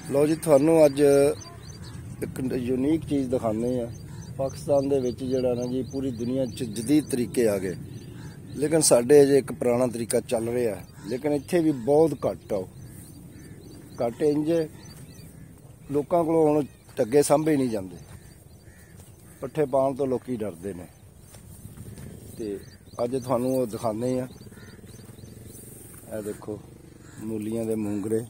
लो जी थानू अज एक यूनीक चीज़ दिखाने आ। पाकिस्तान दे विच जिहड़ा ना जी पूरी दुनिया च जदीद तरीके आ गए, लेकिन साडे अजे एक पुराना तरीका चल रहा है, लेकिन इत्थे भी बहुत घट आओ घट इंज लोकां कोलों हुण टग्गे सांभे नहीं जाते, पट्ठे पाउण तो लोकी डरदे ने। ते अज तुहानू वो दिखाने आ, देखो मूलियां दे मूंगरे,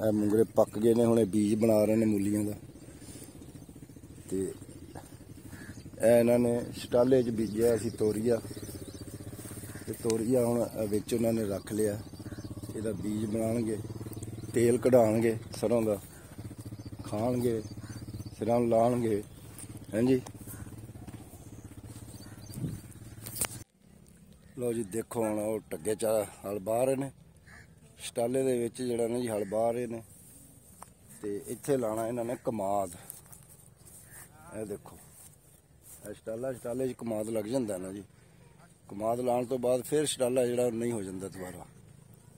मूंगरे पक गए ने, हुणे बीज बना रहे ने मूलियां दा। ते इन्हां ने शटाले च बीजिया असीं तोरिया, ते तोरिया हुण विच उन्हां ने रख लिया, इहदा बीज बनाणगे, तेल कढाणगे सरों दा, खाणगे, सिरां नूं लाणगे। हां जी, लो जी देखो हुण ओह टग्गे च हल बाह रहे ने, शटाले दे विच जिहड़ा ना जी हल बाह रहे ने। ते इत्थे लाना इन्हां ने कमाद। ਇਹ देखो शटाला, शटाले च कमाद लग जाता ना जी। कमाद लाने तो बाद फिर शटाला जिहड़ा नहीं हो जाता दोबारा,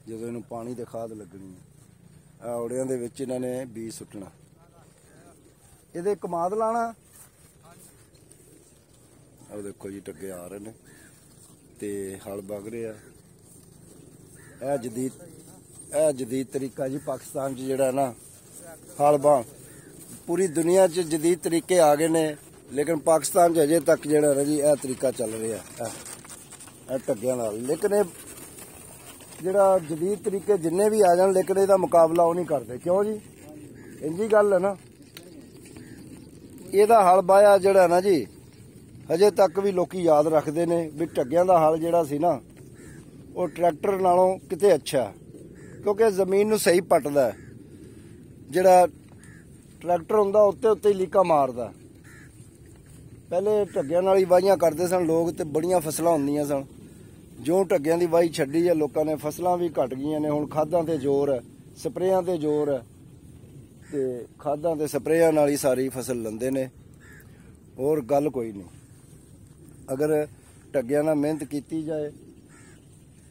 ਜਦੋਂ ਇਹਨੂੰ पानी ते खाद लगनी है। औड़ियां दे विच इन्हां ने बीज सुट्टना, ਇਹਦੇ कमाद लाना। ਉਹ देखो जी टग्गे आ रहे ने ते हल बग रहे आ। ਇਹ जदीद तरीका जी पाकिस्तान च जिहड़ा ना हल बाह, पूरी दुनिया च जदीद तरीके आ गए ने, लेकिन पाकिस्तान च अजे तक जिहड़ा ना जी यह तरीका चल रहा है टग्गियां नाल। लेकिन ये जिहड़ा जदीद तरीके जिन्ने भी आ जाण, लेकिन इसदा मुकाबला वो नहीं करते। क्यों जी? इंजी गल है ना, ਇਹਦਾ हल बाया जिहड़ा ना जी अजे तक भी लोकी याद रखते ने भी टग्गियां दा हल जिहड़ा सी ना वो ट्रैक्टर नालों किते अच्छा, क्योंकि जमीन नूं सही पटदा है। जिहड़ा ट्रैक्टर हुंदा उत्ते उत्ते ही लीका मारदा। पहले टग्गियां नाल ही वाहियां करदे सन लोग, ते बड़ियां फसलां हुंदियां सन। जो टग्गियां दी वाही छड्डी है लोकां ने, फसलां भी घट गईयां ने। हुण खादां ते जोर है, स्प्रेयां ते जोर है, ते खादां ते स्प्रेयां नाल ही सारी फसल लंदे ने। और गल कोई नहीं, अगर टग्गियां नाल मेहनत कीती जाए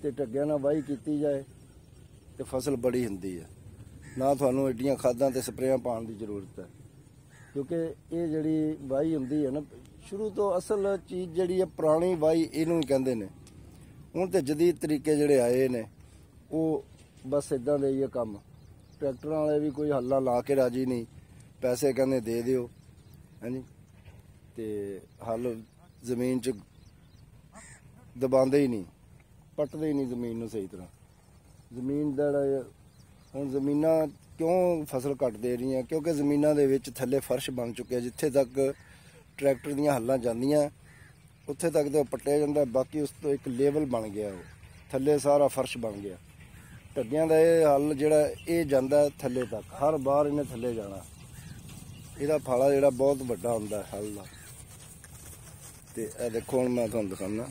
ते टग्गियां नाल वाही कीती जाए तो फसल बड़ी हुंदी है। ना तुहानूं एड्डियां खादां ते स्प्रेयां पाउण दी जरूरत है, क्योंकि ये जिहड़ी वाही हुंदी है ना, शुरू तो असल चीज़ जिहड़ी है पुरानी वाही इहनूं ही कहंदे ने। हुण ते जदीद तरीके जिहड़े आए ने वो बस इदां दे ही काम। ट्रैक्टरां वाले भी कोई हल्लां ला के राजी नहीं, पैसे कहंदे दे दिओ। हां जी, ते हल जमीन च दबांदे ही नहीं, पटदे ही नहीं जमीन नूं सही तरह। जमीन दा हुण जमीनां क्यों फसल घट दे रही हैं? क्योंकि जमीनां दे विच थल्ले फर्श बन चुके हैं। जिथे तक ट्रैक्टर दीयां हल्लां जांदियां उत्थे तक तो पट्टिया जांदा, बाकी उस तो एक लेवल बन गया, वो थल्ले सारा फर्श बन गया। टग्गियां दा ये हल जिहड़ा ये जांदा थल्ले तक, हर बार इन्हें थल्ले जाना। इहदा फाला जिहड़ा बहुत वड्डा हुंदा हल दा। ते ए देखो हुण मैं तुहानूं दिखाना,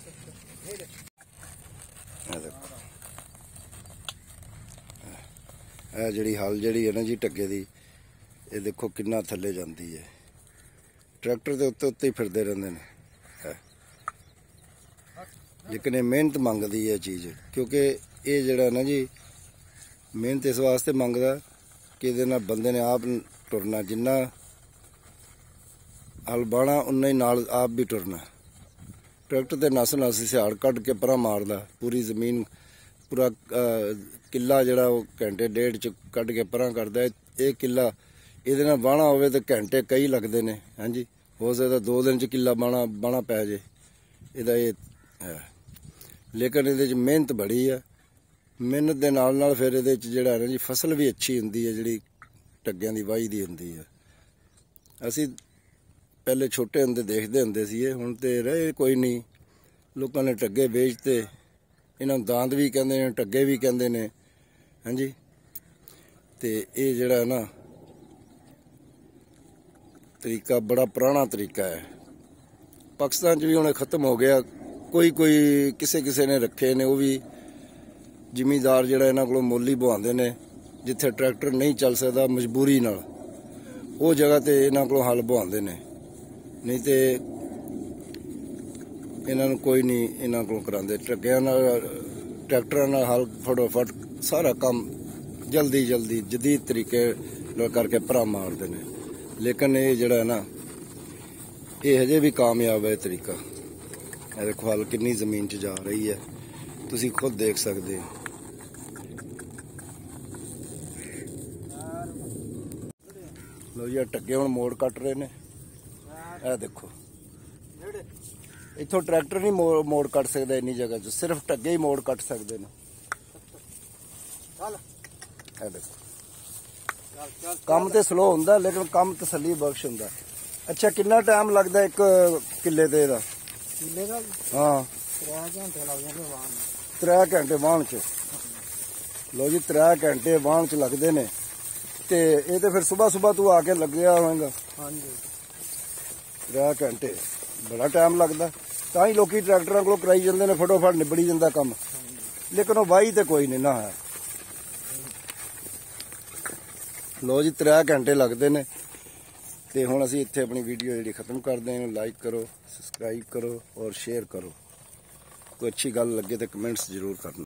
देखो ਇਹ ਜਿਹੜੀ हल ਜਿਹੜੀ है ना जी टग्गे दी, ये देखो किन्ना थल्ले जाती है। ट्रैक्टर के उत्ते उत्ते ही फिरते रहते हैं, लेकिन ये मेहनत मंगती है चीज़। क्योंकि ये जड़ा ना जी मेहनत इस वास्ते मंगदा कि ये बंदे ने आप टुरना, जिन्ना हल बाहना उन्ना ही नाल आप भी टुरना। ट्रैक्टर ते नस नस सिहाड़ कढ़ के परा मारदा, पूरी जमीन पूरा किला जिहड़ा वो घंटे डेढ़ च कढ़ के परा करदा। ये किला इहदे नाल बाहना होवे ते घंटे कई लगदे ने। हां जी, हो सकदा 2 दिन च किला बाहना पै जे, इहदा ये है। लेकिन इहदे च मेहनत बड़ी है। मेहनत दे नाल नाल फिर इहदे च जिहड़ा है ना जी फसल भी अच्छी हुंदी है, जिहड़ी टग्गियां दी वाही दी हुंदी है। असीं पहले छोटे हुंदे देखदे हुंदे सीगे, हुण ते रहे कोई नहीं। लोकां ने टग्गे बेचते, इन्हां नूं दांद भी कहंदे ने, टग्गे भी कहंदे ने। हां जी, ते ये जिहड़ा ना तरीका बड़ा पुराना तरीका है। पाकिस्तान च भी हुण खत्म हो गया। कोई कोई किसे किसे ने रखे ने, वो भी जिमीदार जिहड़ा इन्हां कोलों मुੱਲ ही बवांदे ने। जिथे ट्रैक्टर नहीं चल सकदा मजबूरी नाल, वो जगह ते इन्हां कोलों हल बवांदे ने, नहीं ते इन्हां नूं कोई नहीं इन्हां कोलों करांदे। टग्गियां नाल ट्रैक्टरां नाल हल फटोफट सारा काम ਜਲਦੀ ਜਦੀਦ ਤਰੀਕੇ ਨਾਲ ਕਰਕੇ ਭਰਾ ਮਾਰਦੇ ਨੇ। ਲੇਕਿਨ ਇਹ ਜਿਹੜਾ ਨਾ ਇਹ ਹਜੇ ਵੀ ਕਾਮਯਾਬ ਹੈ ਤਰੀਕਾ। ਇਹ ਦੇਖੋ ਹਲ ਕਿੰਨੀ ਜ਼ਮੀਨ 'ਚ ਜਾ ਰਹੀ ਹੈ, ਤੁਸੀਂ ਖੁਦ ਦੇਖ ਸਕਦੇ ਹੋ। ਲੋ ਜੀ ਟੱਗੇ ਹੁਣ ਮੋੜ ਕੱਟ ਰਹੇ ਨੇ। ਇਹ ਦੇਖੋ ਇੱਥੋਂ ਟਰੈਕਟਰ ਨਹੀਂ ਮੋੜ ਕੱਟ ਸਕਦਾ ਇੰਨੀ ਜਗ੍ਹਾ 'ਚ, ਸਿਰਫ ਟੱਗੇ ਹੀ ਮੋੜ ਕੱਟ ਸਕਦੇ ਨੇ। ਇਹ ਦੇਖੋ ਕੰਮ ਤੇ ਸਲੋ ਹੁੰਦਾ ਲੇਕਿਨ ਕੰਮ ਤਸੱਲੀ ਬਖਸ਼ ਹੁੰਦਾ। ਅੱਛਾ ਕਿੰਨਾ ਟਾਈਮ ਲੱਗਦਾ ਇੱਕ ਕਿੱਲੇ ਤੇ ਇਹਦਾ? ਕਿੱਲੇ ਦਾ ਹਾਂ 3 ਘੰਟੇ ਲੱਗ ਜਾਂਦੇ ਵਾਹਣ ਨੂੰ। 3 ਘੰਟੇ ਵਾਹਣ 'ਚ? ਲੋ ਜੀ 3 ਘੰਟੇ ਵਾਹਣ 'ਚ ਲੱਗਦੇ ਨੇ। ਤੇ ਇਹ ਤੇ ਫਿਰ ਸਵੇਰ ਤੂੰ ਆ ਕੇ ਲੱਗਿਆ ਹੋਵੇਗਾ? ਹਾਂਜੀ 3 ਘੰਟੇ ਬੜਾ ਟਾਈਮ ਲੱਗਦਾ। ਤਾਂ ਹੀ ਲੋਕੀ ਟਰੈਕਟਰਾਂ ਕੋਲੋਂ ਕਰਾਈ ਜਾਂਦੇ ਨੇ, ਫਟੋਫਟ ਨਿਬੜੀ ਜਾਂਦਾ ਕੰਮ। ਲੇਕਿਨ ਉਹ ਵਾਹੀ ਤੇ ਕੋਈ ਨਹੀਂ ਨਾ ਹੈ। ਲੋ ਜੀ 3 ਘੰਟੇ ਲੱਗਦੇ ਨੇ। ਤੇ ਹੁਣ ਅਸੀਂ ਇੱਥੇ ਆਪਣੀ ਵੀਡੀਓ ਜਿਹੜੀ ਖਤਮ ਕਰਦੇ ਹਾਂ। ਲਾਈਕ ਕਰੋ, ਸਬਸਕ੍ਰਾਈਬ ਕਰੋ ਔਰ ਸ਼ੇਅਰ ਕਰੋ। ਕੋਈ ਅੱਛੀ ਗੱਲ ਲੱਗੇ ਤਾਂ ਕਮੈਂਟਸ ਜ਼ਰੂਰ ਕਰਨਾ।